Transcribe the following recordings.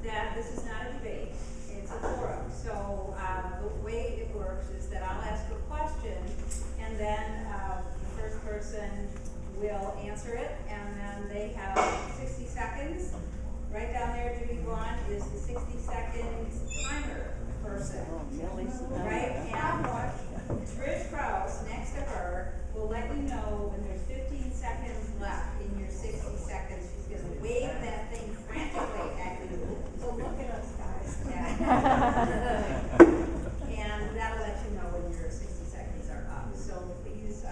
that this is not a debate, it's a forum. So the way it works is that I'll ask a question, and then the first person will answer it, and then they have 60 seconds. Right down there, Judy Vaughn is the 60-second timer person, right? And Trish Krause, next to her, will let you know when there's 15 seconds left in your 60 seconds. She's going to wave that thing frantically at you. So look at us, guys. Yeah. And that'll let you know when your 60 seconds are up. So please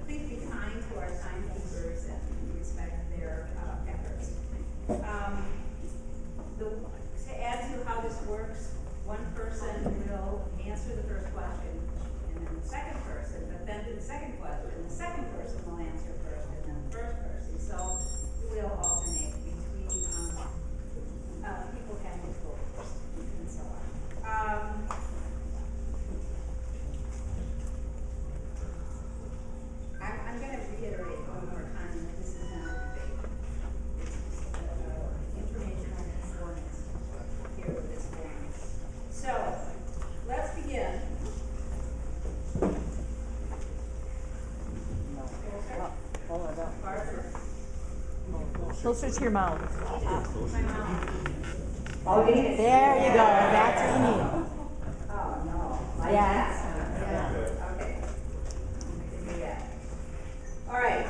be kind to our timekeepers and respect their efforts. To add to how this works, one person will answer the first question, and then the second person, but then to the second question, the second person will answer first, and then the first person. So we'll alternate between people having to go first, and so on. I'm going to reiterate one more time that this is not a debate. It's informational performance here with this forum. So let's begin. Closer to your mouth. My mouth. Oh, There you go. That's what you need. Oh, no. Like Yeah. that? Yeah. Okay. I can do that. All right.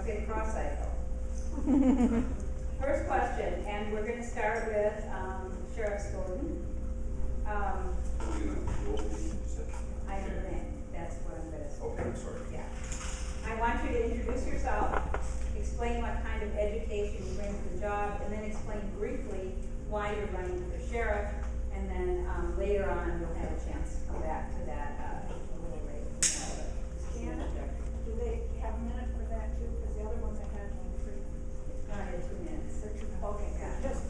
Okay, cross cycle. First question, and we're going to start with Sheriff Scoden. I have a name. That's what I'm going to say. Okay, I'm sorry. Yeah. I want you to introduce yourself, explain what kind of education you bring to the job, and then explain briefly why you're running for sheriff, and then later on you'll have a chance to come back to that a little later. Do they have a minute for that too? Because the other ones I had were free. It's going to 2 minutes. Okay, Yeah. just,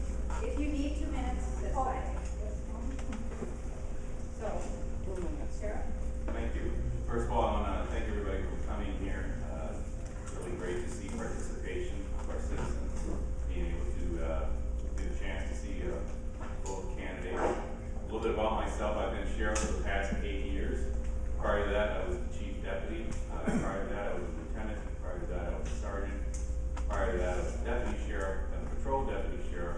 If you need 2 minutes, that's fine. So, Sheriff? Thank you. First of all, I want to thank everybody for coming here. It's really great to see participation of our citizens, being able to get a chance to see both candidates. A little bit about myself. I've been sheriff for the past 8 years. Prior to that, I was the chief deputy. Prior to that, I was a lieutenant. Prior to that, I was a sergeant. Prior to that, I was a deputy sheriff, and a patrol deputy sheriff,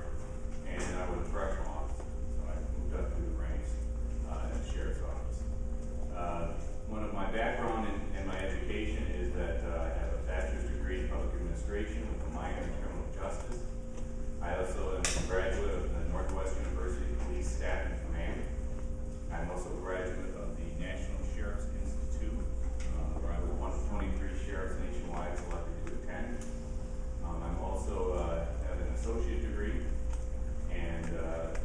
and I was a correctional officer. So I moved up through the ranks in the sheriff's office. One of my background in my education is that I have a bachelor's degree in public administration with a minor in criminal justice. I also am a graduate of the Northwest University Police Staff and Command. I'm also a graduate of the National Sheriff's Institute, where I was one of 23 sheriffs nationwide selected to attend. I'm also have an associate degree, and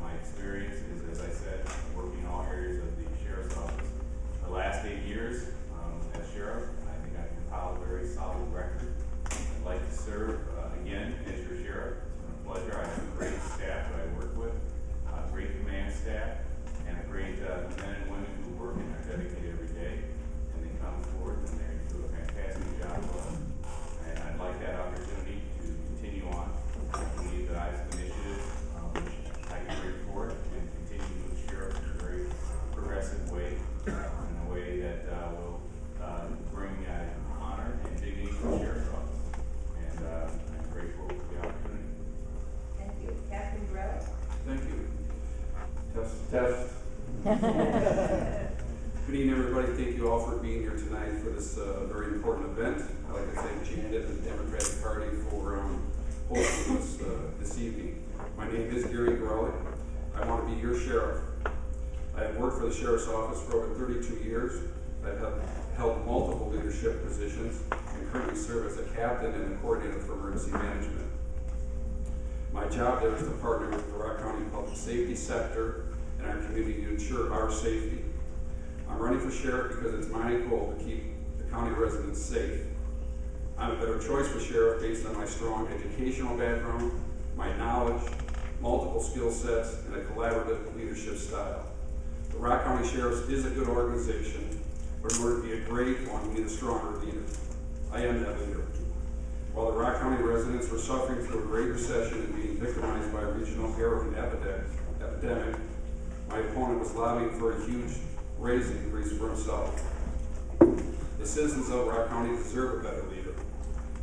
my experience is, as I said, working in all areas of the sheriff's office. The last 8 years as sheriff, I think I've compiled a very solid record. I'd like to serve again as your sheriff. It's been a pleasure. I have a great staff that I work with, a great command staff, and a great men and women who work and are dedicated every day. And they come forward and they do a fantastic job. And I'd like that opportunity to continue on. I believe that I have some initiatives which I can bring forward and continue to move sheriff in a very progressive way, in a way that will bring honor and dignity to the sheriff's office. And I'm grateful for the opportunity. Thank you. Captain Grell? Thank you. Test. Good evening, everybody. Thank you all for being here tonight for this very important event. I'd like to thank Janet and the Democratic Party for hosting this evening. My name is Gary Grell. I want to be your sheriff. I have worked for the sheriff's office for over 32 years. I've held multiple leadership positions and currently serve as a captain and a coordinator for emergency management. My job there is to partner with the Rock County public safety sector and our community to ensure our safety. I'm running for sheriff because it's my goal to keep the county residents safe. I'm a better choice for sheriff based on my strong educational background, my knowledge, multiple skill sets, and a collaborative leadership style. The Rock County Sheriff's is a good organization, but in order to be a great one, we need a stronger leader. I am that leader. While the Rock County residents were suffering through a great recession and being victimized by a regional heroin epidemic, my opponent was lobbying for a huge raise increase for himself. The citizens of Rock County deserve a better leader.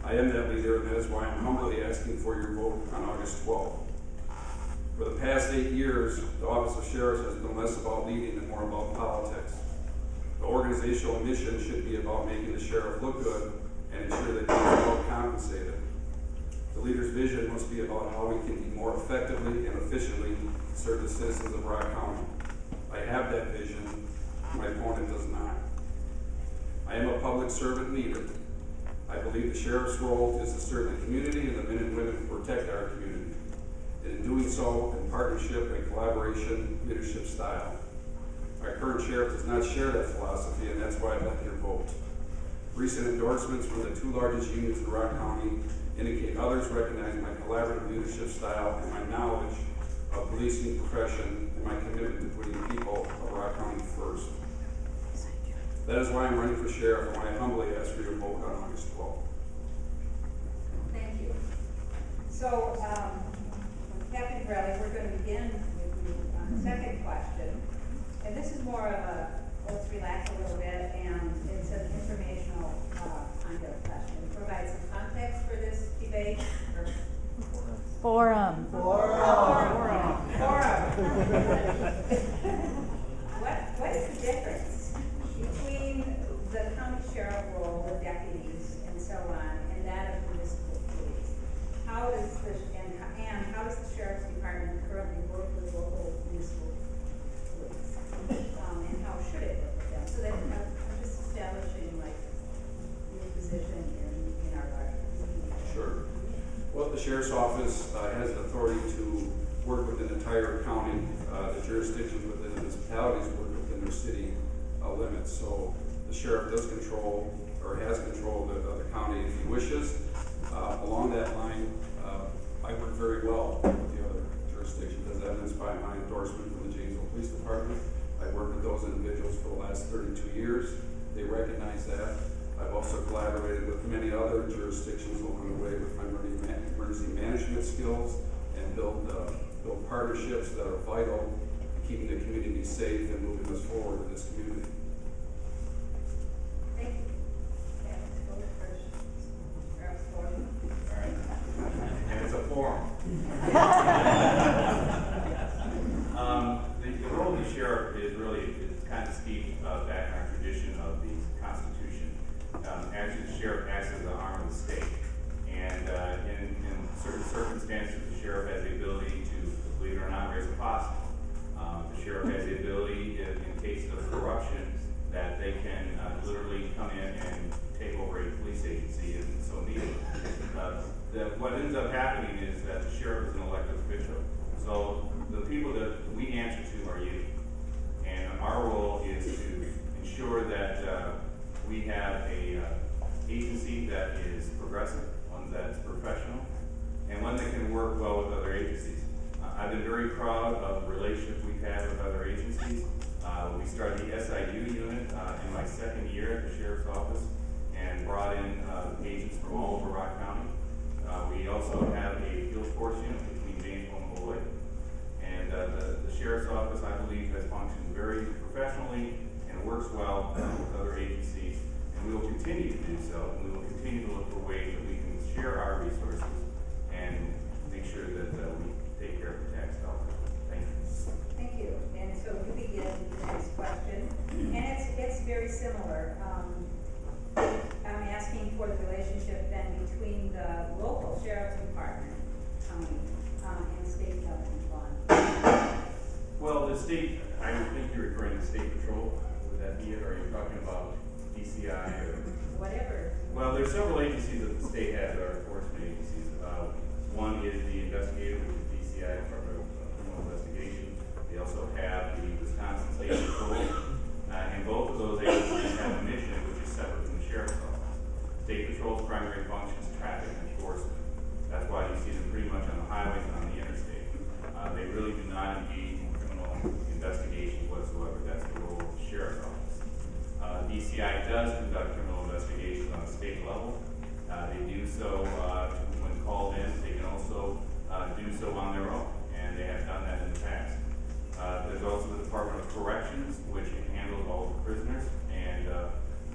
I am that leader, and that is why I'm humbly asking for your vote on August 12th. For the past 8 years, the Office of Sheriff has been less about leading and more about politics. The organizational mission should be about making the sheriff look good and ensure that he is well compensated. The leader's vision must be about how we can more effectively and efficiently serve the citizens of Rock County. I have that vision. My opponent does not. I am a public servant leader. I believe the sheriff's role is to serve the community and the men and women who protect our community. And in doing so, in partnership and collaboration, leadership style. Our current sheriff does not share that philosophy, and that's why I'd like your vote. Recent endorsements from the 2 largest unions in Rock County indicate others recognize my collaborative leadership style and my knowledge of policing profession and my commitment to putting people of Rock County first. That is why I'm running for sheriff, and why I humbly ask for your vote on August 12th. Thank you. So, Captain Corelli, we're going to begin with you on the second question. And this is more of a, let's relax a little bit, and it's an informational kind of question. Provide some context for this debate. Forum. What is the difference between the county sheriff role with deputies and so on, and that of municipal police? How does how does the sheriff's department currently work with local municipal police? And how should it work with them? So that I'm just establishing like your position in our community. Sure. Well, the sheriff's office has the authority to work with an entire county. The jurisdictions within the municipalities work within their city limits. So the sheriff does control, or has control of the county if he wishes. Along that line, I work very well with the other jurisdictions, as evidenced by my endorsement from the Janesville Police Department. I've worked with those individuals for the last 32 years. They recognize that. I've also collaborated with many other jurisdictions along the way with my emergency management skills, and build partnerships that are vital to keeping the community safe and moving us forward in this community. Thank you. Yeah, let's go first. Sheriff's forum. All right. And it's a forum. The role of the sheriff is kind of steeped back in our tradition of the Constitution. Actually, the sheriff acts as the arm of the state. And in certain circumstances, the sheriff has the ability to, believe it or not, raise a posse. The sheriff has the ability, in cases of corruption, that they can literally come in and take over a police agency if so needed. What ends up happening is that the sheriff is an elected official. So the people that we answer to are you. And our role is to ensure that we have a agency that is progressive, one that's professional, and one that can work well with other agencies. I've been very proud of the relationship we've had with other agencies. We started the SIU unit in my second year at the Sheriff's Office and brought in agents from all over Rock County. We also have a field force unit between Janesville and Beloit. And the Sheriff's Office, I believe, has functioned very professionally and works well with other agencies. And we will continue to do so. And we will continue to look for ways that we can share our resources and make sure that we take care of the tax dollars. Thank you. Thank you. And so we begin the next question, and it's very similar. I'm asking for the relationship then between the local sheriff's department, and state government fund. Well, the state, I think you're referring to state patrol. Would that be it? Or are you talking about DCI or Whatever. Well, there's several agencies that the state has that are enforcement agencies. One is the investigator, which is DCI, Department of Criminal Investigation. They also have the Wisconsin State Patrol, and both of those agencies have a mission which is separate from the sheriff's office. State Patrol's primary function is traffic enforcement. That's why you see them pretty much on the highways and on the interstate. They really do not engage in criminal investigations whatsoever. That's the role of the sheriff's office. DCI does conduct criminal investigations on a state level, They do so when called in. They can also do so on their own, and they have done that in the past. There's also the Department of Corrections, which handles all the prisoners, and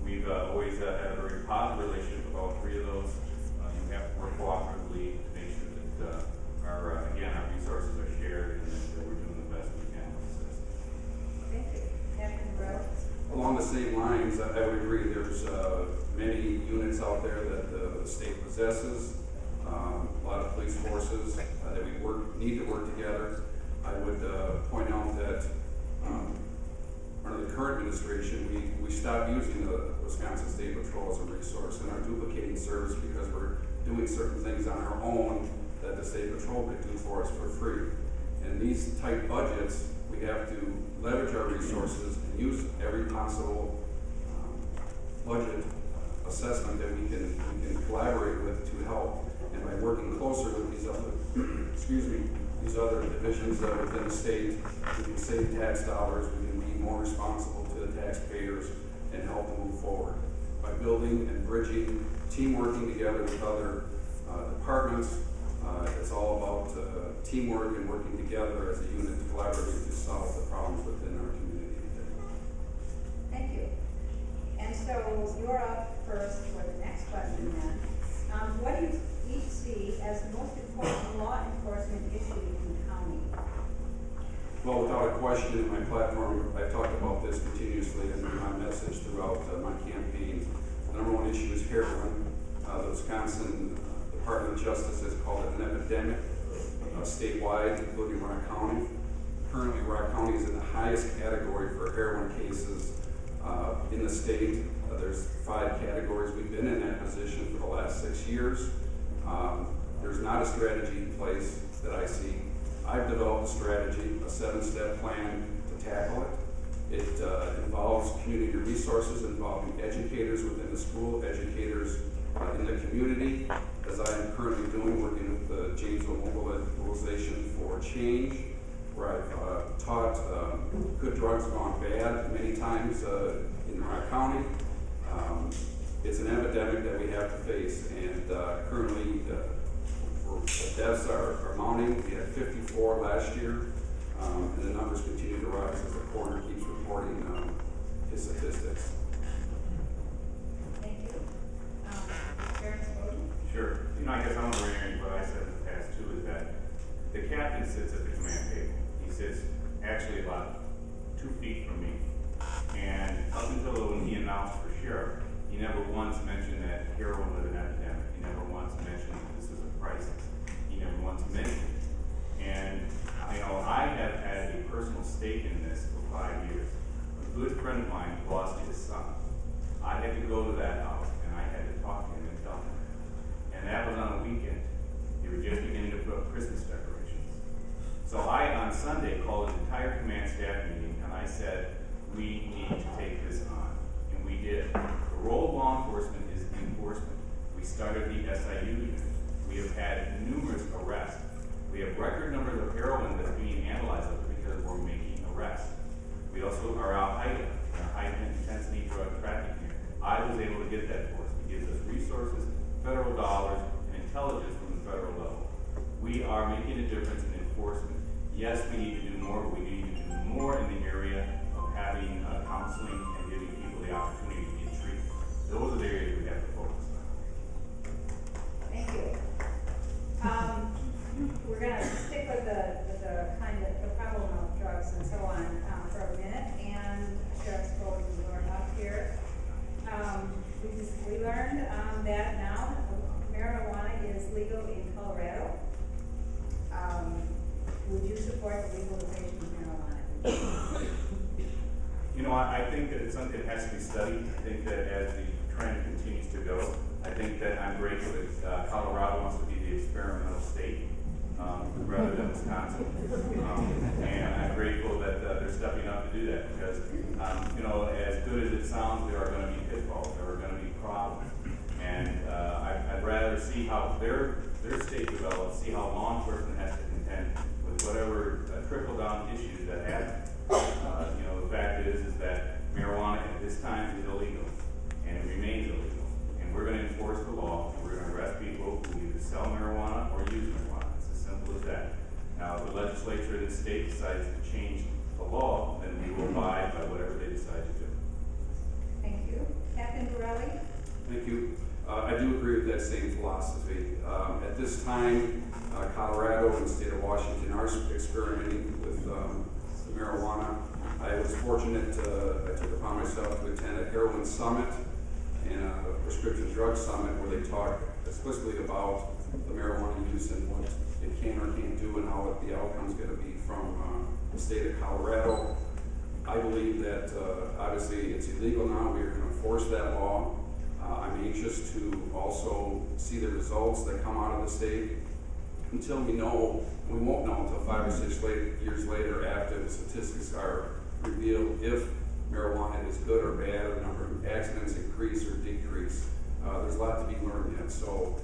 we've always had a very positive relationship with all three of those. You have to work cooperatively to make sure that our resources are shared and that we're doing the best we can with the system. Thank you. Captain Rhodes? Along the same lines, I would agree. There's many units out there that the state possesses, a lot of police forces that we need to work together. I would point out that under the current administration, we stopped using the Wisconsin State Patrol as a resource and are duplicating service because we're doing certain things on our own that the State Patrol could do for us for free. And these tight budgets, we have to leverage our resources and use every possible budget assessment that we can collaborate with to help. And by working closer with these other, these other divisions within the state, we can save tax dollars, we can be more responsible to the taxpayers and help them move forward. By building and bridging, team working together with other departments, it's all about teamwork and working together as a unit to collaborate to solve the problems within our community. Thank you. And so you're up first for the next question then. What do you each see as the most important law enforcement issue in the county? Well, without a question, in my platform, I've talked about this continuously in my message throughout my campaign. The number one issue is heroin. The Wisconsin Department of Justice has called it an epidemic statewide, including Rock County. Currently, Rock County is in the highest category for heroin cases in the state. There's 5 categories. We've been in that position for the last 6 years. There's not a strategy in place that I see. I've developed a strategy, a 7-step plan to tackle it. It involves community resources, involving educators within the school, educators in the community, as I am currently doing, working with the Janesville Mobilization for Change, where I've taught good drugs gone bad many times in Rock County. It's an epidemic that we have to face, and currently the deaths are mounting. We had 54 last year, and the numbers continue to rise as the coroner keeps reporting his statistics. Thank you. Terrence Bowden? Sure. I guess I'm reiterating what I said in the past too, is that the captain sits at the command table. He sits actually about 2 feet from me. And up until when he announced for sheriff, he never once mentioned that heroin was an epidemic. He never once mentioned that this was a crisis. He never once mentioned it. And, I have had a personal stake in this for 5 years. A good friend of mine lost his son. I had to go to that house, and I had to talk to him and tell him. And that was on a weekend. They were just beginning to put up Christmas decorations. So I, on Sunday, called an entire command staff meeting, and I said, we need to take this on. And we did. The role of law enforcement is enforcement. We started the SIU unit. We have had numerous arrests. We have record numbers of heroin that's being analyzed because we're making arrests. We also are out high intensity drug trafficking. I was able to get that for us. It gives us resources, federal dollars, and intelligence from the federal level. We are making a difference in enforcement. Yes, we need to do more, but we need to do more in the area of having counseling and giving people the opportunity to get treated. Those are the areas we have to focus on. Thank you. We're going to stick with the kind of the problem of drugs and so on for a minute, and Sheriff's Bowden, you're up here. We learned that now marijuana is legal in Colorado. Would you support the legalization of marijuana? I think that it's something that has to be studied. I think that as the trend continues to go, I think that I'm grateful that Colorado wants to be the experimental state rather than Wisconsin. And I'm grateful that they're stepping up to do that because, as good as it sounds, there are going to be pitfalls, there are going to be problems. And I'd rather see how their state develops, see how law enforcement has to contend with whatever trickle-down issues that happen. The fact is that marijuana at this time is illegal, and it remains illegal. And we're going to enforce the law, and we're this state decides to change the law, then we will abide by whatever they decide to do. Thank you. Captain Borelli? Thank you. I do agree with that same philosophy. At this time, Colorado and the state of Washington are experimenting with marijuana. I was fortunate, I took upon myself to attend a heroin summit and a prescription drug summit where they talk explicitly about the marijuana use and what it can or can't do and how the outcome is going to be from the state of Colorado. I believe that obviously it's illegal now. We are going to enforce that law. I'm anxious to also see the results that come out of the state. Until we know, we won't know until 5 or 6 years later after the statistics are revealed if marijuana is good or bad, or the number of accidents increase or decrease. There's a lot to be learned yet. So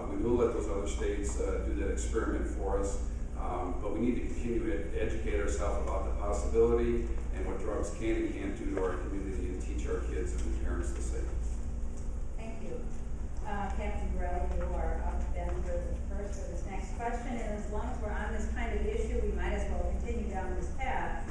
we will let those other states do that experiment for us. But we need to continue to educate ourselves about the possibility and what drugs can and can't do to our community and teach our kids and parents the same. Thank you. Captain Borelli, you are up then for the first for this next question, and as long as we're on this kind of issue, we might as well continue down this path.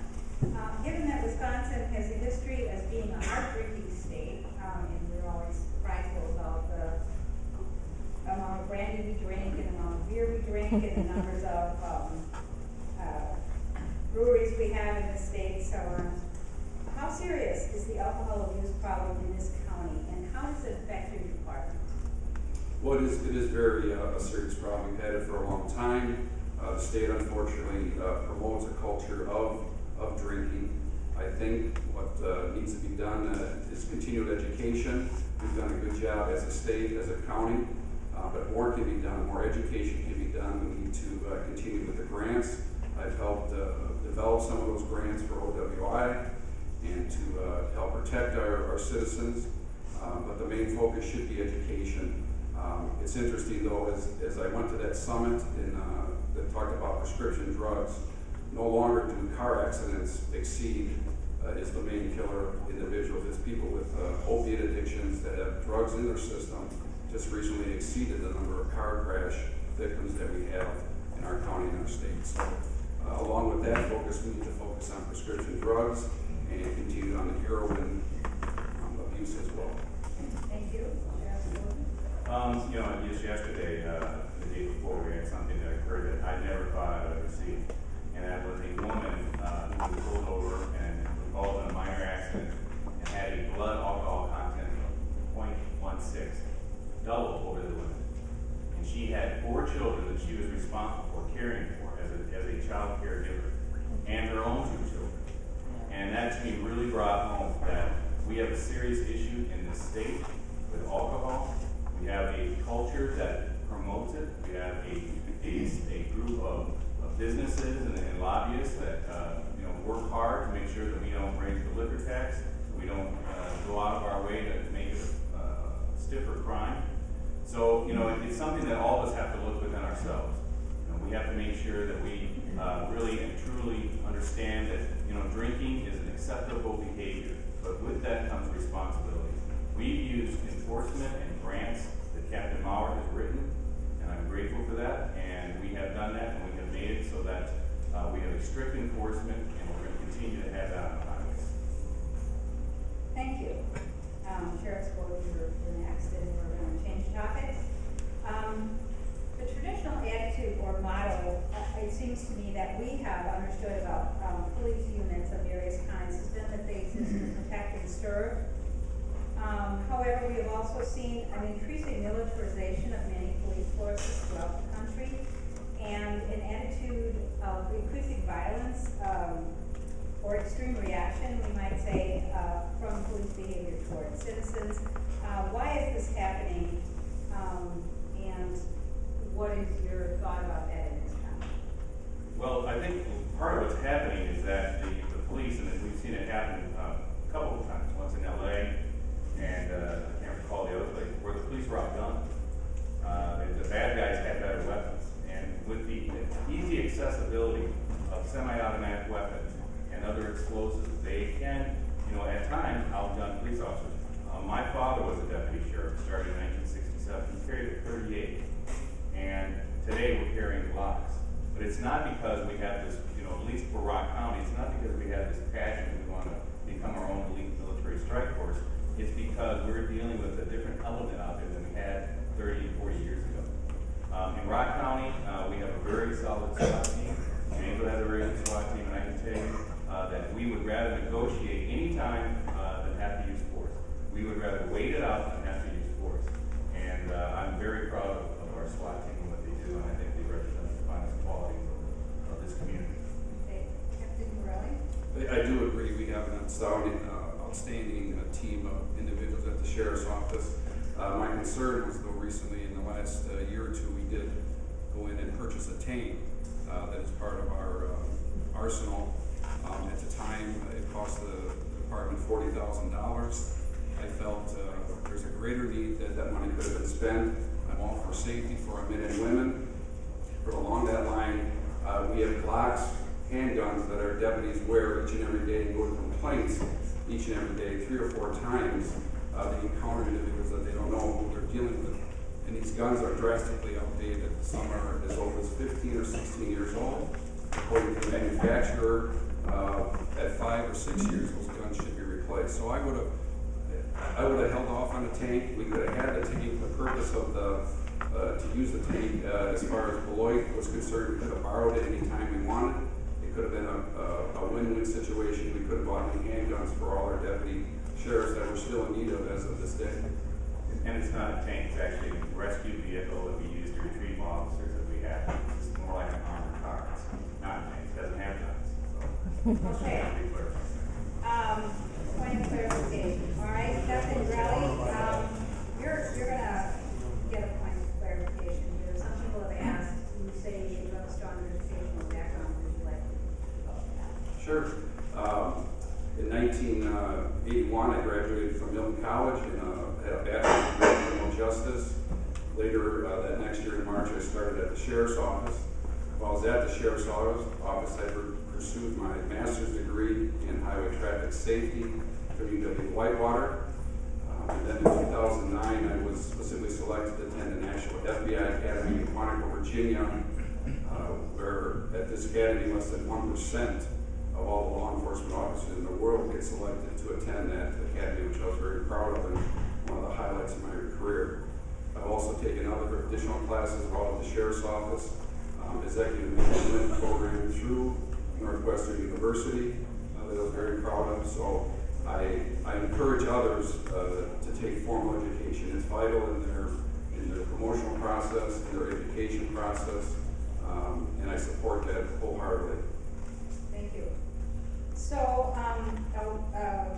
Given that Wisconsin has a history as being a hard drinking state, and we're always prideful about the amount of brandy we drink and the amount of beer we drink and the numbers of breweries we have in the state, so on. How serious is the alcohol abuse problem in this county, and how does it affect your department? Well, it is very a serious problem. We've had it for a long time. The state, unfortunately, promotes a culture of drinking. I think what needs to be done is continued education. We've done a good job as a state, as a county, but more can be done. More education can be done. We need to continue with the grants. I've helped develop some of those grants for OWI and to help protect our citizens. But the main focus should be education. It's interesting though, as I went to that summit that talked about prescription drugs, no longer do car accidents exceed is the main killer of individuals. It's people with opiate addictions that have drugs in their system just recently exceeded the number of car crash victims that we have in our county and our state. So along with that focus, we need to focus on prescription drugs and continue on the heroin abuse as well. Thank you. Just yesterday, the day before, we had something that occurred that I never thought I'd ever see. And that was a woman who was pulled over and involved in a minor accident and had a blood alcohol content of 0.16, double over the limit. And she had 4 children that she was responsible for caring for as a child caregiver, and her own 2 children. And that to me really brought home that we have a serious issue in this state with alcohol. We have a culture that promotes it. We have a group of businesses and lobbyists that work hard to make sure that we don't raise the liquor tax, we don't go out of our way to make it a stiffer crime. So it's something that all of us have to look within ourselves. We have to make sure that we really and truly understand that drinking is an acceptable behavior, but with that comes responsibility. We've used enforcement and grants that Captain Maurer has written, and I'm grateful for that, and we have done that, and we have made it so that we have a strict enforcement, and we're going to continue to have that on the highways. Thank you. Sheriff's Bode, you're next, and we're going to change topics. The traditional attitude or motto, it seems to me, that we have understood about police units of various kinds has been that they exist to protect and serve. However, we have also seen an increasing militarization of many police forces throughout the country, and an attitude of increasing violence or extreme reaction, we might say, from police behavior towards citizens. Why is this happening, and what is your thought about that in this county? Well, I think part of what's happening is that the police, and we've seen it happen a couple of times, once in LA, and I can't recall the other place, where the police were outgunned. The bad guys had better weapons. And with the easy accessibility of semi-automatic weapons and other explosives, they can, at times, outgun police officers. My father was a deputy sheriff, started in 1967. He carried a .38. And today we're carrying Glocks. But it's not because we have this, at least for Rock County, it's not because we have this passion we want to become our own elite military strike force. It's because we're dealing with a different element out there than we had 30 and 40 years ago. In Rock County, we have a very solid SWAT team. Janesville has a very good SWAT team, and I can tell you that we would rather negotiate any time than have to use force. We would rather wait it out than have to use force. And I'm very proud of our SWAT team and what they do, and I think they represent the finest qualities of this community. Okay, Captain Morelli? I do agree. We have an outstanding team of individuals at the Sheriff's Office. My concern was, though, recently in the last year or two, we did go in and purchase a tank that is part of our arsenal. At the time, it cost the department $40,000. I felt there's a greater need that money could have been spent. I'm all for safety for our men and women. But along that line, we have Glocks, handguns that our deputies wear each and every day and go to complaints each and every day, 3 or 4 times. They encounter individuals that they don't know who they're dealing with. And these guns are drastically outdated. Some are as old as 15 or 16 years old. According to the manufacturer, at 5 or 6 years, those guns should be replaced. So I would have held off on the tank. We could have had the tank. The purpose of to use the tank, as far as Beloit was concerned, we could have borrowed it anytime we wanted. It could have been a win-win situation. We could have bought new handguns for all our deputy sheriffs that we're still in need of as of this day. And it's not a tank, it's actually a rescue vehicle that we use to retrieve officers that we have. It's more like an armored car. It's not a tank, it doesn't have guns. So, Okay. just to be clear. Point of clarification, all right, Captain Morelli, you're gonna get a point of clarification here. Some people have asked, you say you have a strong educational background, would you like to talk about that? Sure. In 1981, I graduated from Milton College and had a bachelor's degree in criminal justice. Later, that next year in March, I started at the Sheriff's Office. While I was at the Sheriff's Office, I pursued my master's degree in highway traffic safety from UW-Whitewater. And then in 2009, I was specifically selected to attend the National FBI Academy in Quantico, Virginia, where at this academy, less than 1% of all the law enforcement officers in the world get selected to attend that academy, which I was very proud of and one of the highlights of my career. I've also taken other additional classes while at the Sheriff's Office, executive management program through Northwestern University that I was very proud of. So I encourage others to take formal education. It's vital in their promotional process, in their education process, and I support that wholeheartedly. Thank you. So,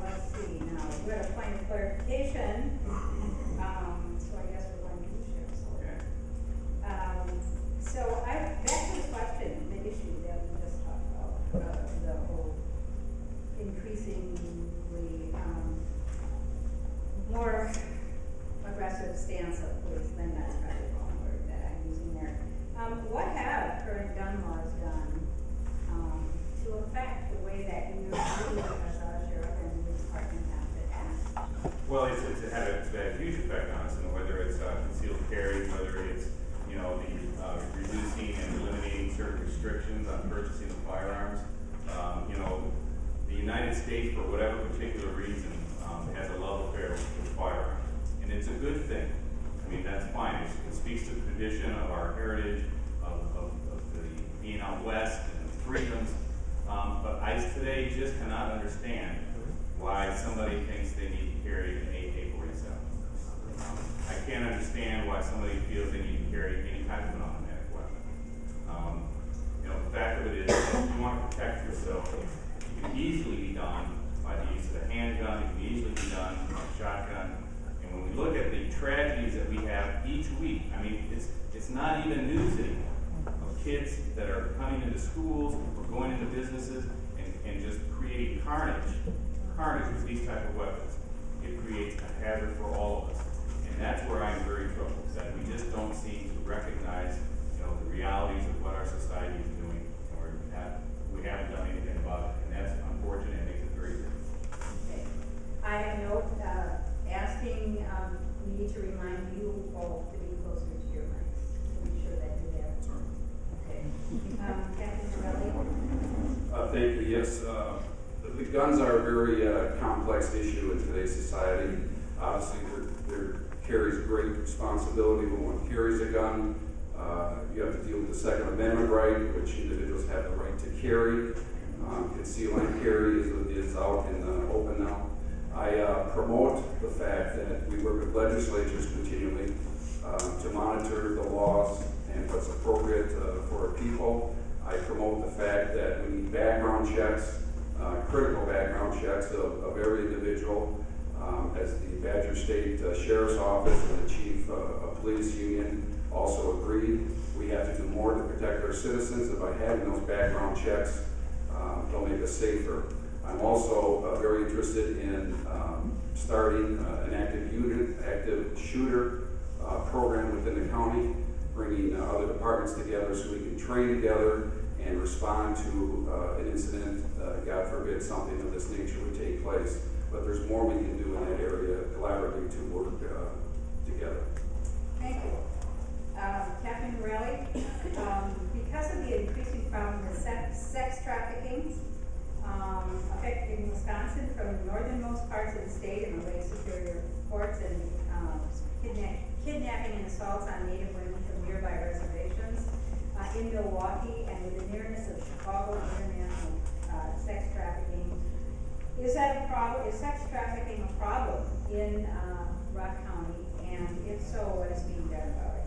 let's see now, we have a point of clarification. So I guess we're going to the sheriff's. Okay. So back to the question, the issue that we just talked about, the whole increasingly, more aggressive stance of police, then that's probably the wrong word that I'm using there. What have current gun laws done to affect the way that you as a sheriff and the department have to act? Well, it's had a huge effect on us, whether it's concealed carry, whether it's the reducing and eliminating certain restrictions on purchasing of firearms. The United States, for whatever particular reason, has a love affair with firearms, and it's a good thing. I mean, that's fine. It speaks to the tradition of our heritage of the being out west and the freedoms. But I today just cannot understand why somebody thinks they need to carry an AK-47. I can't understand why somebody feels they need to carry any type of an automatic weapon. The fact of it is, if you want to protect yourself, it can easily be done by the use of a handgun. It can easily be done with a shotgun. And when we look at the tragedies that we have each week, I mean, it's not even news anymore. Of kids that are coming into schools or going into businesses and just creating carnage with these type of weapons. It creates a hazard for all of us. And that's where I'm very troubled, that we just don't seem to recognize, the realities of what our society is doing, or we haven't done anything about it. And that's unfortunate and makes it very difficult. Okay. I have a note asking, we need to remind you all to be closer to your mics, to make sure that you have. Sorry. Okay. Thank you. Yes, the guns are a very complex issue in today's society. Obviously, there carries great responsibility when one carries a gun. You have to deal with the Second Amendment right, which individuals have the right to carry. Conceal and carry is out in the open now. I promote the fact that we work with legislatures continually to monitor the laws and what's appropriate for our people. I promote the fact that we need background checks, critical background checks of every individual. As the Badger State Sheriff's Office and the Chief of Police Union also agreed, we have to do more to protect our citizens, and by having those background checks, they'll make us safer. I'm also very interested in starting an active shooter program within the county, bringing other departments together so we can train together and respond to an incident, God forbid something of this nature would take place. But there's more we can do in that area collaboratively to work together. Thank you. Captain Morelli, because of the increasing problem with sex trafficking affecting Wisconsin from the northernmost parts of the state and the Lake Superior ports, and kidnapping and assaults on Native women from nearby reservations in Milwaukee, and with the nearness of Chicago International Sex Trafficking, is that a problem? Is sex trafficking a problem in Rock County? And if so, what is being done about it?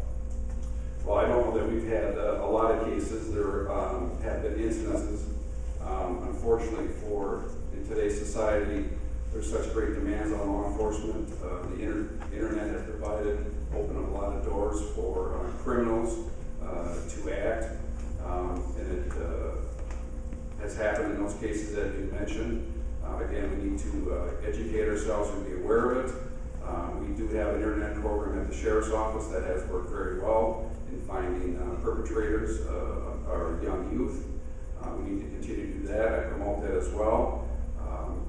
Well, I don't know that we've had a lot of cases. There have been incidences. Unfortunately, in today's society, there's such great demands on law enforcement. The internet has opened up a lot of doors for criminals to act, and it has happened in those cases that you mentioned. Again, we need to educate ourselves and be aware of it. We do have an internet program at the Sheriff's Office that has worked very well in finding perpetrators of our young youth. We need to continue to do that. I promote that as well.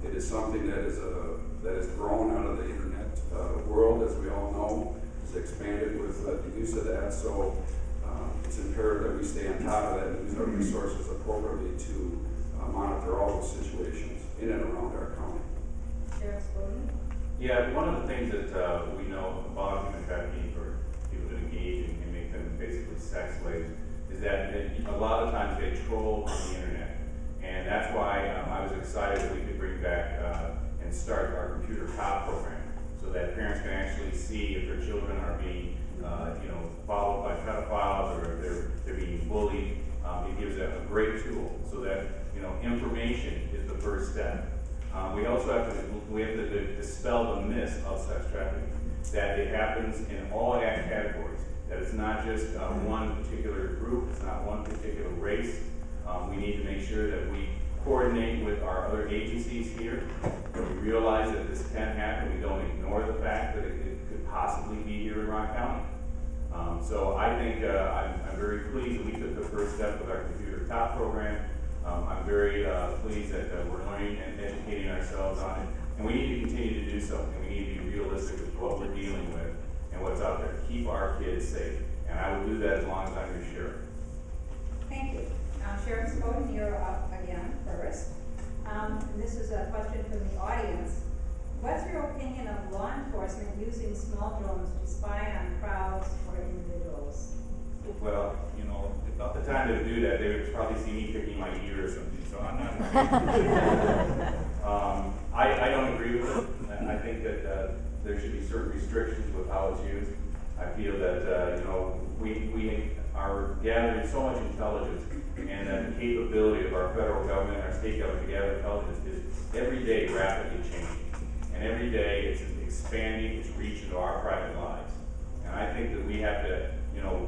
It is something that is grown out of the internet world, as we all know. It's expanded with the use of that. So it's imperative that we stay on top of that and use our resources appropriately to monitor all those situations in and around our county. Sheriff Spoden? Yeah, one of the things that we know about human trafficking for people to engage and make them basically sex slaves is that a lot of times they troll on the internet. And that's why I was excited that we could bring back and start our computer cop program so that parents can actually see if their children are being followed by pedophiles or if they're being bullied. It gives a great tool so that information is the first step. We also have to dispel the myth of sex trafficking, that it happens in all categories, that it's not just one particular group, it's not one particular race. We need to make sure that we coordinate with our other agencies here, that we realize that this can happen. We don't ignore the fact that it could possibly be here in Rock County. So I think I'm very pleased that we took the first step with our computer cop program. I'm very pleased that we're learning and educating ourselves on it. And we need to continue to do so. And we need to be realistic with what we're dealing with and what's out there. Keep our kids safe. And I will do that as long as I'm your sheriff. Thank you. Sheriff Spoden, you're up again first. This is a question from the audience. What's your opinion of law enforcement using small drones to spy on crowds or individuals? Well, if not the time to do that, they would probably see me picking my ear or something. So I'm not. I don't agree with it. I think that there should be certain restrictions with how it's used. I feel that we are gathering so much intelligence, and that the capability of our federal government and our state government to gather intelligence is every day rapidly changing. And every day it's expanding its reach into our private lives. And I think that we have to,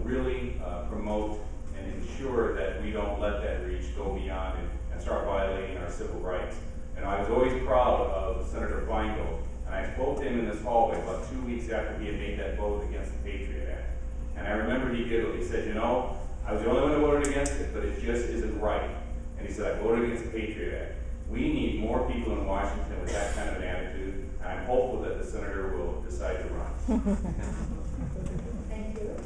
really promote and ensure that we don't let that reach go beyond and start violating our civil rights. And I was always proud of Senator Feingold, and I spoke to him in this hallway about 2 weeks after he had made that vote against the Patriot Act. And I remember he giggled. He said, I was the only one who voted against it, but it just isn't right. And he said, I voted against the Patriot Act. We need more people in Washington with that kind of an attitude, and I'm hopeful that the senator will decide to run. Thank you.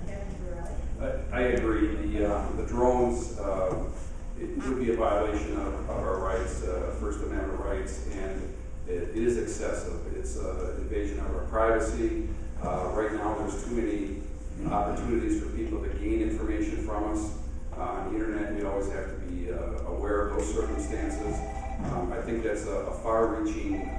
Kevin Burrell. I agree. The drones, it would be a violation of our rights, First Amendment rights, and it is excessive. It's an invasion of our privacy. Right now, there's too many opportunities for people to gain information from us. On the internet, we always have to be aware of those circumstances. I think that's a far-reaching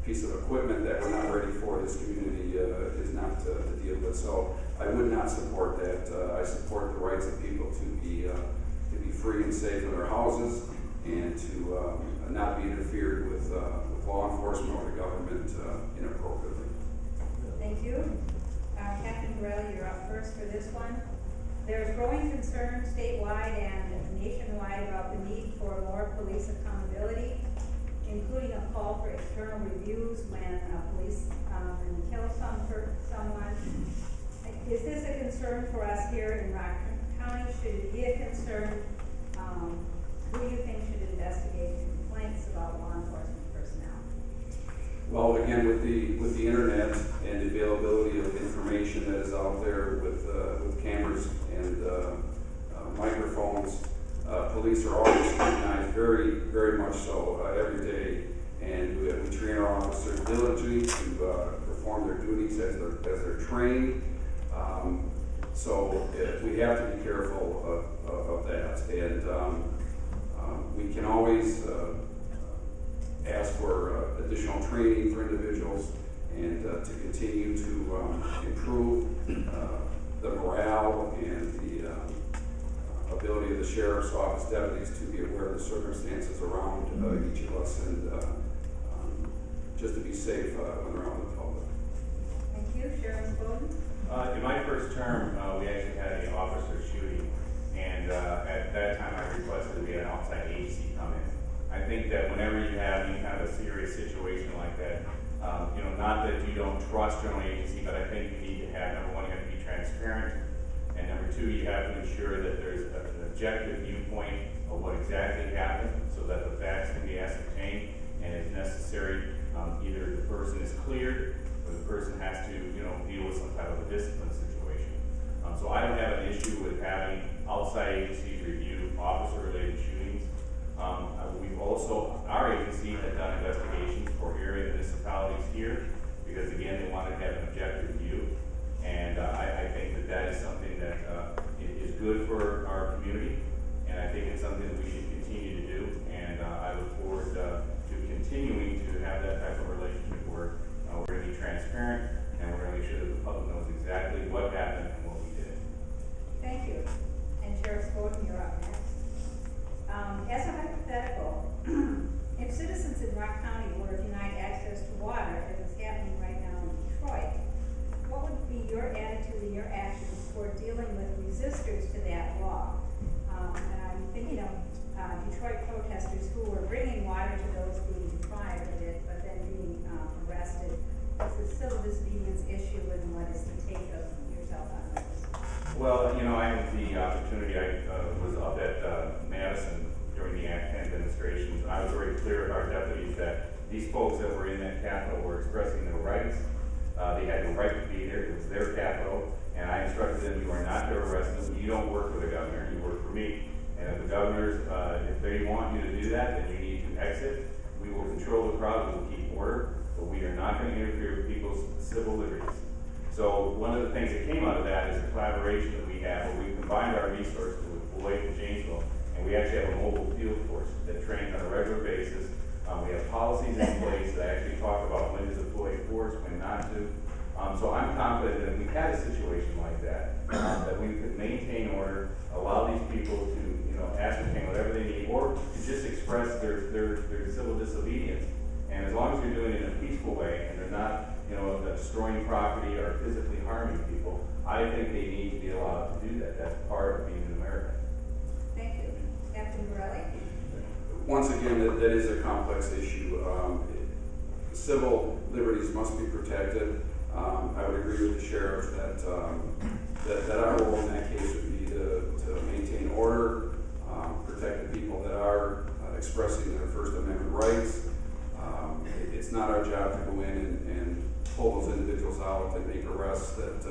piece of equipment that we're not ready for. This community is not to deal with. So I would not support that. I support the rights of people to be free and safe in their houses, and to not be interfered with law enforcement or the government inappropriately. Thank you. Captain Borelli, you're up first for this one. There's growing concern statewide and nationwide about the need for more police accountability, including a call for external reviews when a police kills someone. Is this a concern for us here in Rock County? Should it be a concern? Who do you think should investigate complaints about law enforcement personnel? Well, again, with the internet and the availability of information that is out there with cameras and microphones, police are always scrutinized very, very much so every day, and we train our officers diligently to perform their duties as they're trained. So we have to be careful of that, and we can always ask for additional training for individuals, and to continue to improve the morale and the ability of the sheriff's office deputies to be aware of the circumstances around each of us, and just to be safe when they're out in the public. Thank you. Sheriff Bowden? In my first term, we actually had an officer shooting, and at that time I requested we had an outside agency come in. I think that whenever you have any kind of a serious situation like that, not that you don't trust your own agency, but I think you need to have, number one, you have to be transparent, and number two, you have to ensure that there's an objective viewpoint of what exactly happened, so that the facts can be ascertained, and if necessary, either the person is cleared, or the person has to, deal with some type of a discipline situation. So I don't have an issue with having outside agencies review officer-related shootings. We've also, our agency had done investigations for area municipalities here, because again, they wanted to have an objective view, and I think that is something that is good for our community, and I think it's something that we should continue to do, and I look forward to continuing to have that type of relationship where we're going to be transparent, and we're going to make sure that the public knows exactly what happened and what we did. Thank you. And Sheriff Bowden, you're up next. As a hypothetical, if citizens in Rock County were denied access to water, as is happening right now in Detroit, what would be your attitude and your actions toward dealing with resistors to that law? And I'm thinking of Detroit protesters who were bringing water to those being deprived of it, but then being arrested. It's a civil disobedience issue, and what is the take of yourself on this? Well, I had the opportunity, I was up at Madison during the Act 10 demonstrations, and I was very clear with our deputies that these folks that were in that Capitol were expressing their rights. They had the right to be there. It was their Capitol, and I instructed them, you are not to arrest them. You don't work for the governor, you work for me. And if the governors, if they want you to do that, then you need to exit. We will control the crowd, we will keep order, but we are not going to interfere with people's civil liberties. So one of the things that came out of that is the collaboration that we have, where we combined our resources with Beloit and Janesville, and we actually have a mobile field force that trains on a regular basis. We have policies in place that actually talk about when to deploy force, when not to. So I'm confident that if we had a situation like that, that we could maintain order, allow these people to, ascertain whatever they need, or to just express their civil disobedience. And as long as you're doing it in a peaceful way, and they're not, destroying property or physically harming people, I think they need to be allowed to do that. That's part of being an American. Thank you. Captain Borelli? Once again, that is a complex issue. Civil liberties must be protected. I would agree with the sheriff that our role in that case would be to maintain order, protect the people that are expressing their First Amendment rights. It's not our job to go in and pull those individuals out and make arrests that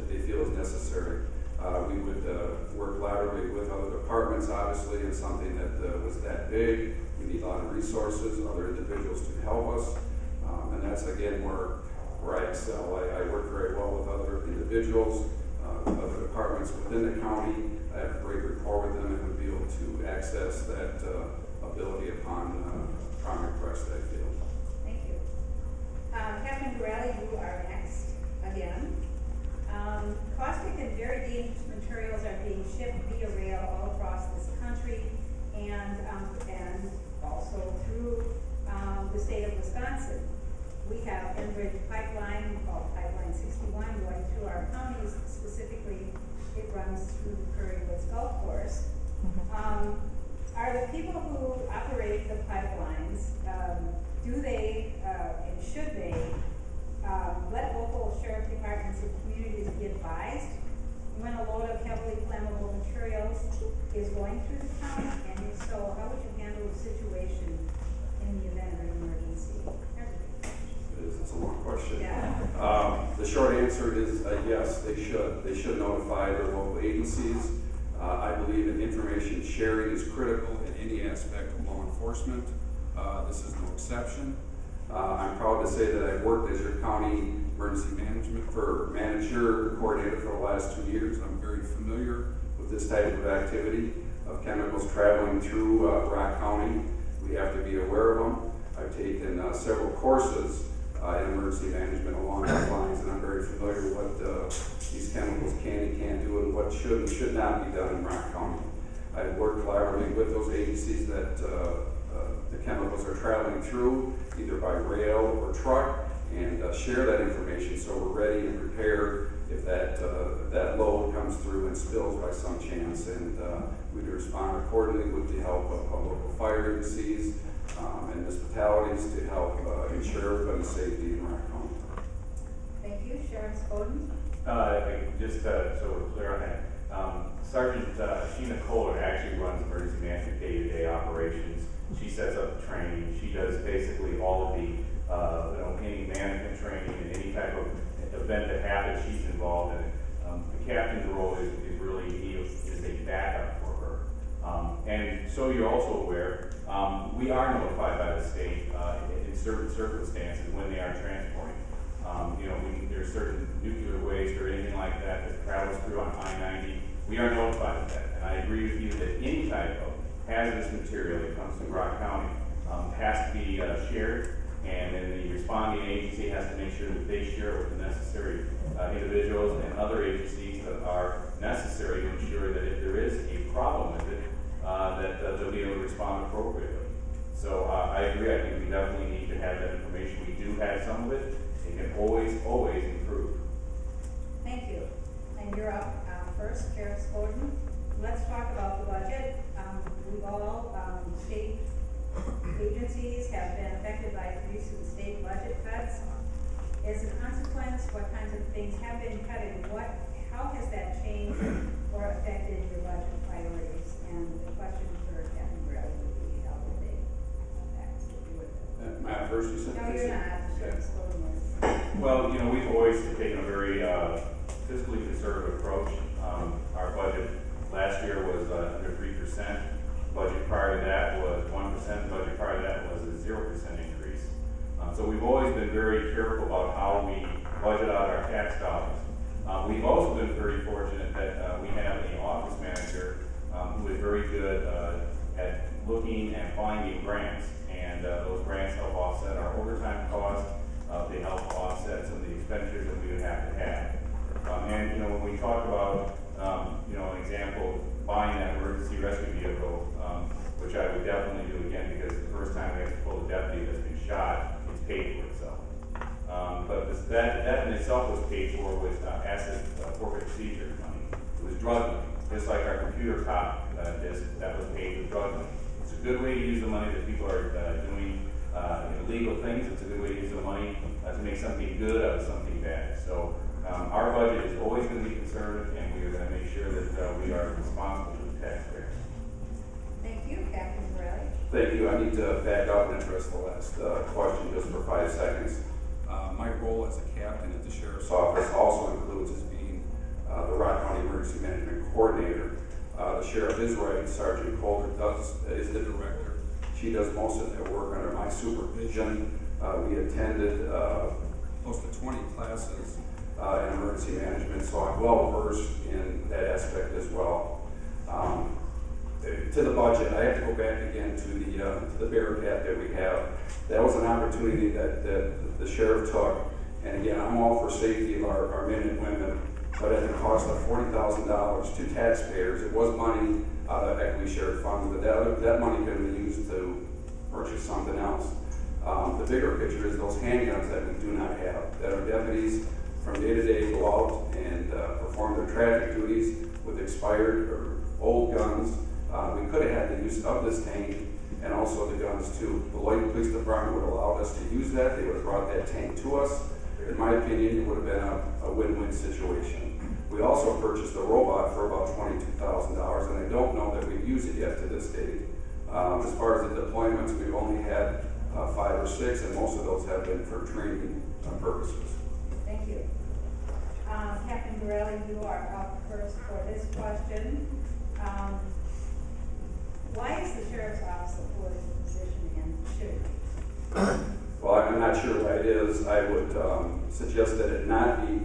they feel is necessary. We would work departments, obviously, and something that was that big. We need a lot of resources, other individuals to help us. And that's, again, where I excel. I work very well with other individuals, other departments within the county. I have a great rapport with them and would be able to access that ability upon request, I feel. Thank you. Captain Gorelli, you are next again. Caustic and very dangerous materials are being shipped via rail all across this country and also through the state of Wisconsin. We have Enbridge Pipeline, called Pipeline 61, going through our counties. Specifically, it runs through Prairie Woods Golf Course. Are the people who operate the pipelines, do they and should they let local sheriff departments and communities be advised when a load of heavily flammable materials is going through the town? And if so, how would you handle the situation in the event of an emergency? It's a long question. Yeah. The short answer is yes, they should. They should notify their local agencies. I believe that information sharing is critical in any aspect of law enforcement. This is no exception. I'm proud to say that I've worked as your county emergency management manager coordinator for the last 2 years. I'm very familiar with this type of activity of chemicals traveling through Rock County. We have to be aware of them. I've taken several courses in emergency management along those lines, and I'm very familiar with what these chemicals can and can't do and what should and should not be done in Rock County. I've worked collaboratively with those agencies that the chemicals are traveling through, either by rail or truck, and share that information so we're ready and prepared if that load comes through and spills by some chance, and we can respond accordingly with the help of local fire agencies and municipalities to help ensure everybody's safety in Rock County. Thank you. Sheriff Spoden? Just so we're clear on that, Sergeant Sheena Kohler actually runs emergency management day-to-day operations. She sets up the training. She does basically all of the any management training and any type of event that happens, she's involved in it. The captain's role is really is a backup for her. And so you're also aware, we are notified by the state in certain circumstances when they are transporting. There's certain nuclear waste or anything like that that travels through on I-90. We are notified of that, and I agree with you that any type of hazardous material that comes through Rock County has to be shared, and then the responding agency has to make sure that they share it with the necessary individuals and other agencies that are necessary to ensure that if there is a problem with it, that they'll be able to respond appropriately. So I agree. I think we definitely need to have that information. We do have some of it. It can always improve. Thank you. And you're up first, Sheriff Spoden. Let's talk about the budget. We've all, state agencies have been affected by recent state budget cuts. As a consequence, what kinds of things have been cut and how has that changed or affected your budget priorities? And the question for Captain Gorelli would be, how will they impact you? Matt first, you said? No, you're not. Sheriff Spoden was. Well, we've always taken a very fiscally conservative approach. Our budget last year was under 3%. Budget prior to that was 1%. Budget prior to that was a 0% increase. So we've always been very careful about how we budget out our tax dollars. We've also been very fortunate that we have an office manager who is very good at looking and finding grants, and those grants help offset our overtime costs. They help offset some of the expenditures that we would have to have. And when we talk about an example, buying that emergency rescue vehicle, which I would definitely do again, because the first time we have to pull a deputy that's been shot, it's paid for itself. But that in itself was paid for with asset forfeit procedure money. It was drug money, just like our computer cop disc that was paid with drug money. It's a good way to use the money that people are doing illegal things. It's a good way to use the money to make something good out of something bad. So our budget is always going to be conservative, and we are going to make sure that we are responsible to the taxpayers. Thank you, Captain Gorelli. Thank you. I need to back up and address the last question just for 5 seconds. My role as a captain at the Sheriff's Office also includes as being the Rock County Emergency Management Coordinator. The sheriff is right, Sergeant Colder is the director. She does most of that work under my supervision. We attended close to 20 classes in emergency management, so I'm well versed in that aspect as well. To the budget, I have to go back again to the Bearcat that we have. That was an opportunity that the sheriff took, and again, I'm all for safety of our men and women, but at the cost of $40,000 to taxpayers. It was money out of equity shared funds, but that money could have been used to purchase something else. The bigger picture is those handguns that we do not have, that our deputies from day to day go out and perform their traffic duties with expired or old guns. We could have had the use of this tank and also the guns too. The Lloyd Police Department would have allowed us to use that. They would have brought that tank to us. In my opinion, it would have been a win-win situation. We also purchased a robot for about $22,000, and I don't know that we've used it yet to this date. As far as the deployments, we've only had 5 or 6, and most of those have been for training purposes. Thank you. Captain Borelli, you are up first for this question. Why is the sheriff's office afforded the position and should it be? Well, I'm not sure why it is. I would suggest that it not be.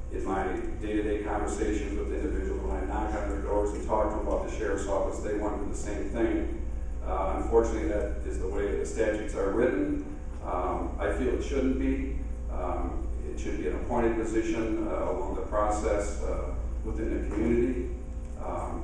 In my day-to-day conversations with individuals, when I knock on their doors and talk to them about the sheriff's office, they wonder the same thing. Unfortunately, that is the way the statutes are written. I feel it shouldn't be. It should be an appointed position along the process within the community.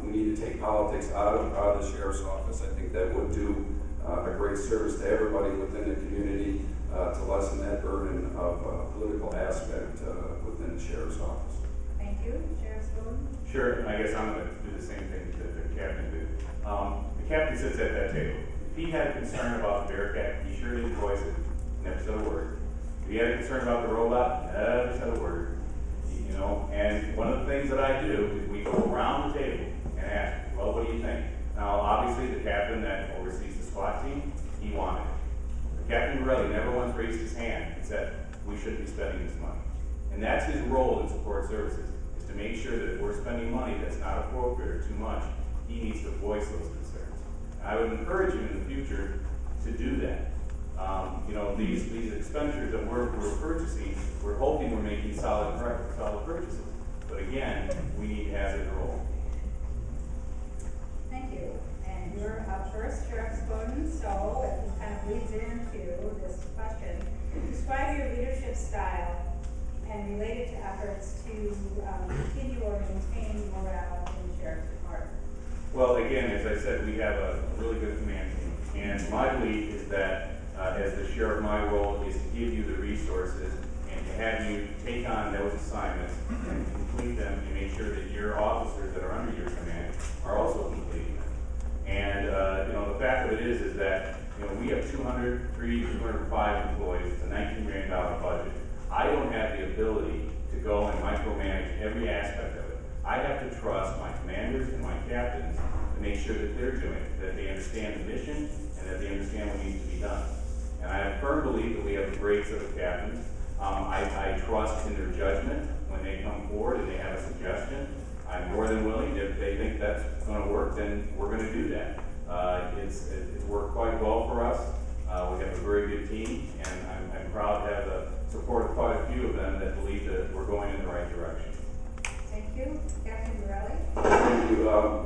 We need to take politics out of the sheriff's office. I think that would do a great service to everybody within the community to lessen that burden of political aspect within the sheriff's office. Thank you. Sheriff Spoon? Sure, I guess I'm going to do the same thing that the captain did. The captain sits at that table. If he had a concern about the Bearcat, he sure didn't voice it, never said a word. If he had a concern about the robot, never said a word. You know, and one of the things that I do is we go around the table and ask, well, what do you think? Now, obviously, the captain that oversees the SWAT team, he wanted it. Captain Borelli never once raised his hand and said, we shouldn't be spending this money. And that's his role in support services, is to make sure that if we're spending money that's not appropriate or too much, he needs to voice those concerns. And I would encourage him in the future to do that. You know, these expenditures that we're purchasing, we're hoping we're making solid purchases. But again, we need to have it roll. Thank you. And you're up first, Sheriff Spoon. So it kind of leads into this question. Describe your leadership style and relate it to efforts to continue or maintain morale in the Sheriff's Department. Well, again, as I said, we have a really good command team. And my belief is that as the sheriff, my role is to give you the resources and to have you take on those assignments and complete them and make sure that your officers that are under your command are also completing them. And you know, the fact of it is that we have 205 employees. It's a $19 million budget. I don't have the ability to go and micromanage every aspect of it. I have to trust my commanders and my captains to make sure that they're doing it, that they understand the mission and that they understand what needs to be done. And I have firm belief that we have a great set of captains. I trust in their judgment when they come forward and they have a suggestion. I'm more than willing, if they think that's going to work, then we're going to do that. It's worked quite well for us. We have a very good team, and I'm proud to have the support of quite a few of them that believe that we're going in the right direction. Thank you. Captain Borelli? Thank you.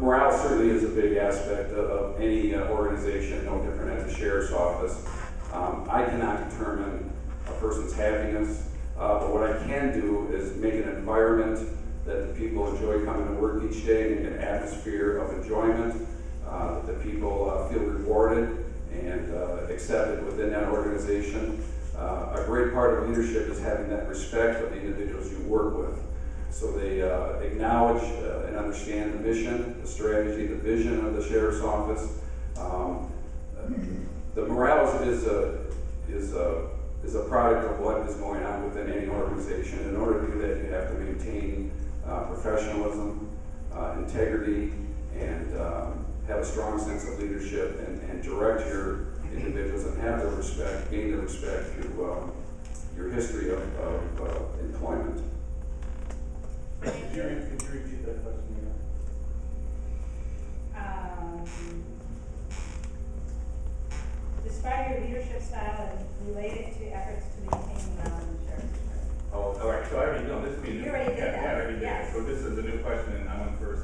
Morale certainly is a big aspect of any organization, no different at the sheriff's office. I cannot determine a person's happiness, but what I can do is make an environment that the people enjoy coming to work each day, make an atmosphere of enjoyment, that the people feel rewarded and accepted within that organization. A great part of leadership is having that respect of the individuals you work with. So they acknowledge and understand the mission, the strategy, the vision of the sheriff's office. The morale is a product of what is going on within any organization. In order to do that, you have to maintain professionalism, integrity, and have a strong sense of leadership and direct your individuals and have their respect, gain their respect through your history of employment. Could you repeat that question again? style and related to efforts to maintain morale in the sheriff's department. Oh, all right, so I already know, this would be new. You already did Yeah, that. yeah, I already did. Yes. So this is a new question, and I'm on first,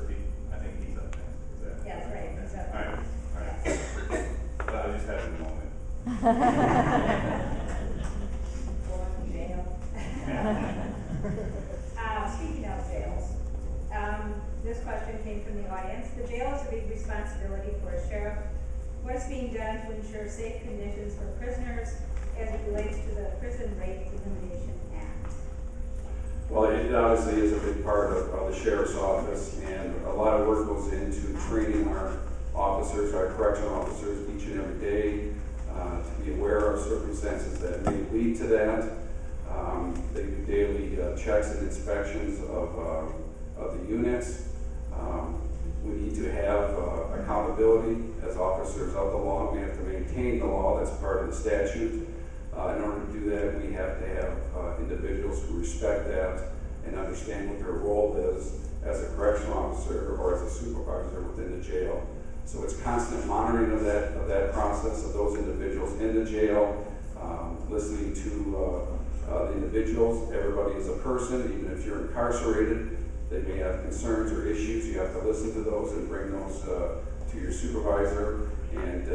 I think he's up next. Is that? Yeah, that's right. He's up. All right, all right. Well, I just had a moment. Or jail. Speaking of jails, this question came from the audience. The jail is a big responsibility for a sheriff. What is being done to ensure safe conditions for prisoners as it relates to the Prison Rape Elimination Act? Well, it obviously is a big part of the sheriff's office, and a lot of work goes into training our officers, our correctional officers, each and every day to be aware of circumstances that may lead to that. They do daily checks and inspections of the units. We need to have accountability as officers of the law. We have to maintain the law. That's part of the statute. In order to do that, we have to have individuals who respect that and understand what their role is as a correctional officer or as a supervisor within the jail. So it's constant monitoring of that process, of those individuals in the jail, listening to the individuals. Everybody is a person, even if you're incarcerated. They may have concerns or issues. You have to listen to those and bring those to your supervisor and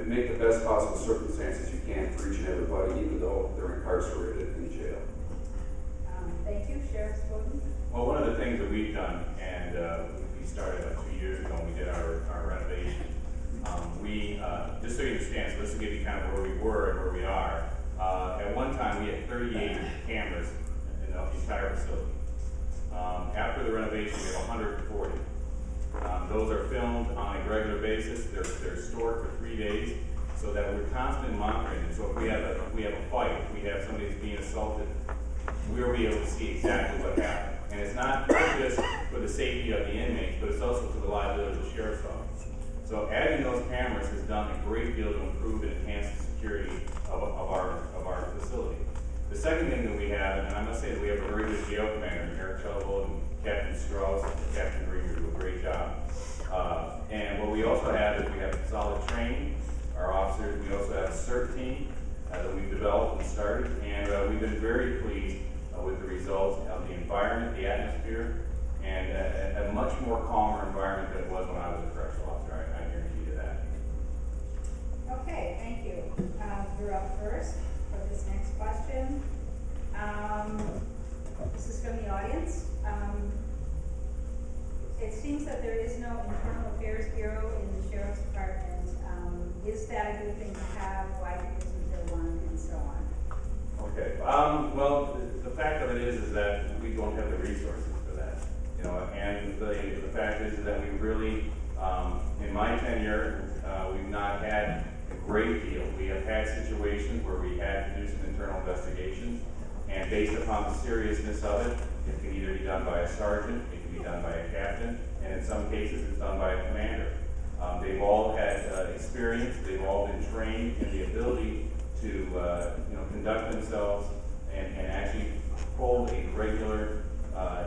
make the best possible circumstances you can for each and everybody, even though they're incarcerated in jail. Thank you, Sheriff Spoden. Well, one of the things that we've done, and we started about 2 years ago when we did our renovation, we, just so you understand, so this will give you kind of where we were and where we are. At one time, we had 38 cameras in the entire facility. After the renovation, we have 140. Those are filmed on a regular basis. They're stored for 3 days so that we're constantly monitoring it. So if we have a fight, if we have somebody that's being assaulted, we'll be able to see exactly what happened. And it's not just for the safety of the inmates, but it's also for the liability of the sheriff's office. So adding those cameras has done a great deal to improve and enhance the security of our facility. The second thing that we have, and I must say that we have a very good jail commander, Eric Chilvold and Captain Strauss and Captain Greener do a great job. And what we also have is we have solid training. Our officers, we also have a CERT team that we've developed and started, and we've been very pleased with the results of the environment, the atmosphere, and a much more calmer environment than it was when I was a correctional officer. I guarantee you that. Okay, thank you. You're up first for this next question. This is from the audience. It seems that there is no internal affairs bureau in the sheriff's department. Is that a good thing to have? Why isn't there one, and so on? Okay. Well, the fact of it is that we don't have the resources for that. You know, and the fact is that we really, in my tenure, we've not had a great deal. We have had situations where we had to do some internal investigations, and based upon the seriousness of it, it can either be done by a sergeant, it can be done by a captain, and in some cases it's done by a commander. They've all had experience, they've all been trained in the ability to conduct themselves and actually hold a regular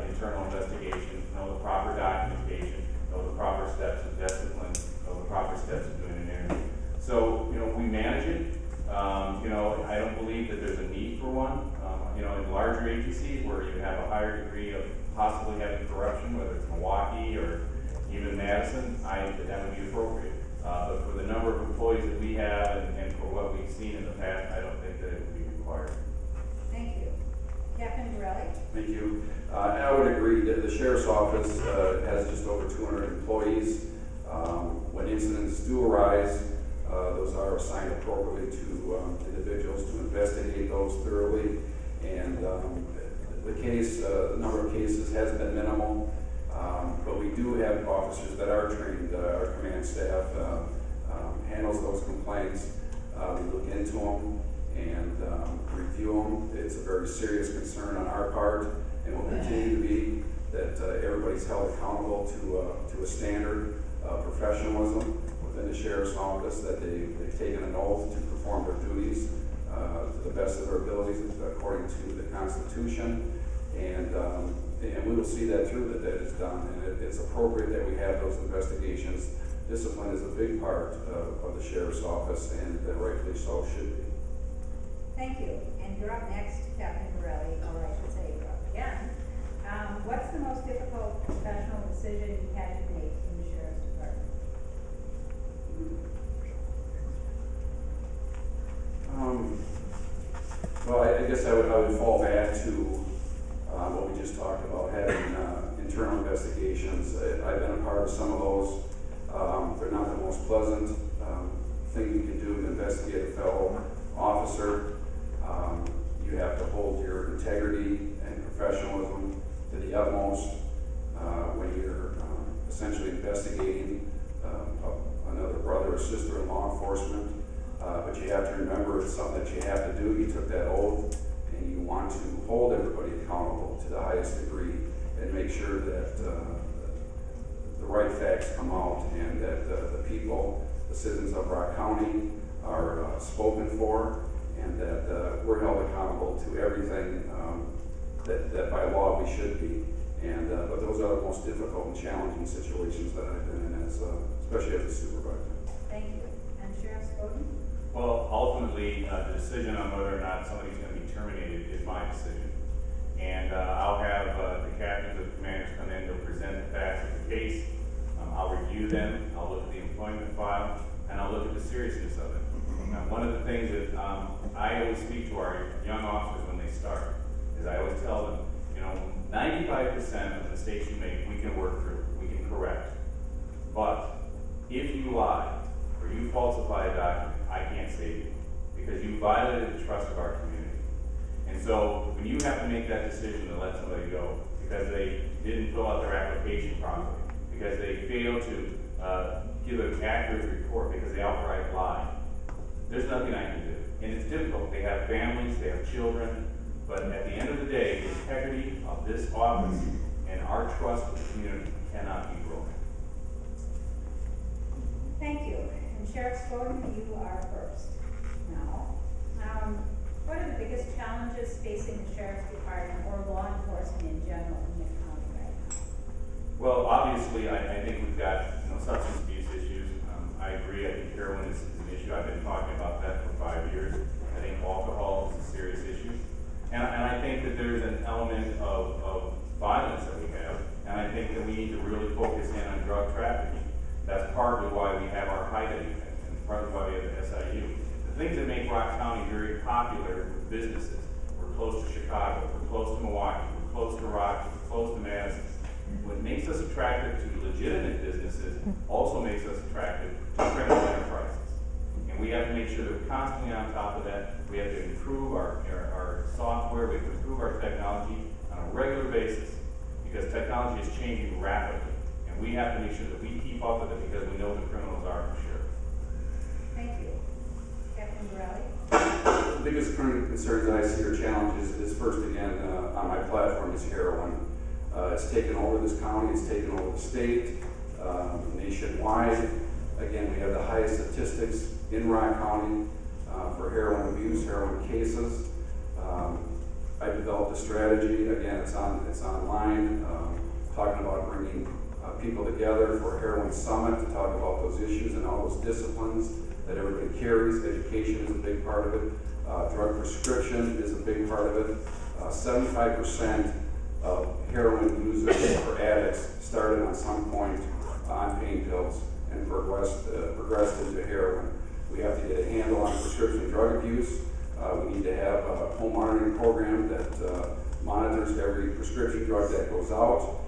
internal investigation, know the proper documentation, know the proper steps of discipline, know the proper steps of doing an interview. So, we manage it. I don't believe that there's a need for one. In larger agencies where you have a higher degree of possibly having corruption, whether it's Milwaukee or even Madison, that would be appropriate. But for the number of employees that we have and for what we've seen in the past, I don't think that it would be required. Thank you. Captain Borelli? Thank you. I would agree that the sheriff's office has just over 200 employees. When incidents do arise, those are assigned appropriately to individuals to investigate those thoroughly. And the number of cases has been minimal, but we do have officers that are trained. Our command staff handles those complaints. We look into them and review them. It's a very serious concern on our part, and will continue to be, that everybody's held accountable to a standard of professionalism within the sheriff's office, that they've taken an oath to perform their duties to the best of their abilities according to the Constitution, and we will see that through that is done, and it's appropriate that we have those investigations discipline is a big part of the sheriff's office, and rightfully so should be. Thank you. And you're up next, Captain Borelli, or I should say you're up again. What's the most difficult professional decision you had to make in the sheriff's department? Well, I guess I would fall back to what we just talked about, having internal investigations. I've been a part of some of those. They're not the most pleasant thing you can do to investigate a fellow officer. You have to hold your integrity and professionalism to the utmost when you're essentially investigating another brother or sister in law enforcement. But you have to remember it's something that you have to do. You took that oath, and you want to hold everybody accountable to the highest degree and make sure that the right facts come out, and that the people, the citizens of Rock County, are spoken for, and that we're held accountable to everything that by law we should be. And but those are the most difficult and challenging situations that I've been in, especially as a supervisor. Thank you. And Sheriff Spoden? Well, ultimately, the decision on whether or not somebody's going to be terminated is my decision. And I'll have the captains of commanders come in to present the facts of the case. I'll review them, I'll look at the employment file, and I'll look at the seriousness of it. Now, one of the things that I always speak to our young officers when they start is I always tell them, 95% of the mistakes you make, we can work through, we can correct. But if you lie or you falsify a document, I can't save you, because you violated the trust of our community. And so when you have to make that decision to let somebody go because they didn't fill out their application properly, because they failed to give an accurate report because they outright lied, there's nothing I can do. And it's difficult. They have families, they have children, but at the end of the day, the integrity of this office and our trust with the community cannot be broken. Thank you. And Sheriff Spoden, you are first. Now, what are the biggest challenges facing the sheriff's department or law enforcement in general in the county right now? Well, obviously, I think we've got substance abuse issues. I agree. I think heroin is an issue. I've been talking about that for 5 years. I think alcohol is a serious issue. And I think that there's an element of violence that we have. And I think that we need to really focus in on drug trafficking. That's partly why we have our HIDA unit, and partly why we have the SIU. The things that make Rock County very popular with businesses. We're close to Chicago, we're close to Milwaukee, we're close to Rochester, we're close to Madison. What makes us attractive to legitimate businesses also makes us attractive to criminal enterprises. And we have to make sure that we're constantly on top of that. We have to improve our software, we have to improve our technology on a regular basis, because technology is changing rapidly. And we have to make sure that we keep up with it, because we know the criminals are for sure. Thank you. Captain Borelli? The biggest current concerns I see or challenges is first, again, on my platform is heroin. It's taken over this county, it's taken over the state, nationwide. Again, we have the highest statistics in Rock County for heroin abuse, heroin cases. I developed a strategy, again, it's online, talking about bringing people together for a heroin summit to talk about those issues and all those disciplines that everybody carries. Education is a big part of it. Drug prescription is a big part of it. 75% of heroin users or addicts started on some point on pain pills and progressed into heroin. We have to get a handle on prescription drug abuse. We need to have a home monitoring program that monitors every prescription drug that goes out.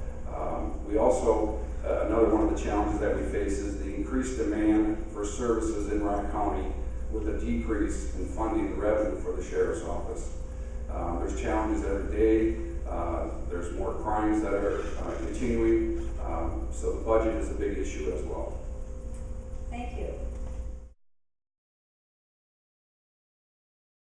We also, another one of the challenges that we face is the increased demand for services in Rock County with a decrease in funding and revenue for the sheriff's office. There's challenges every day. There's more crimes that are continuing, so the budget is a big issue as well. Thank you.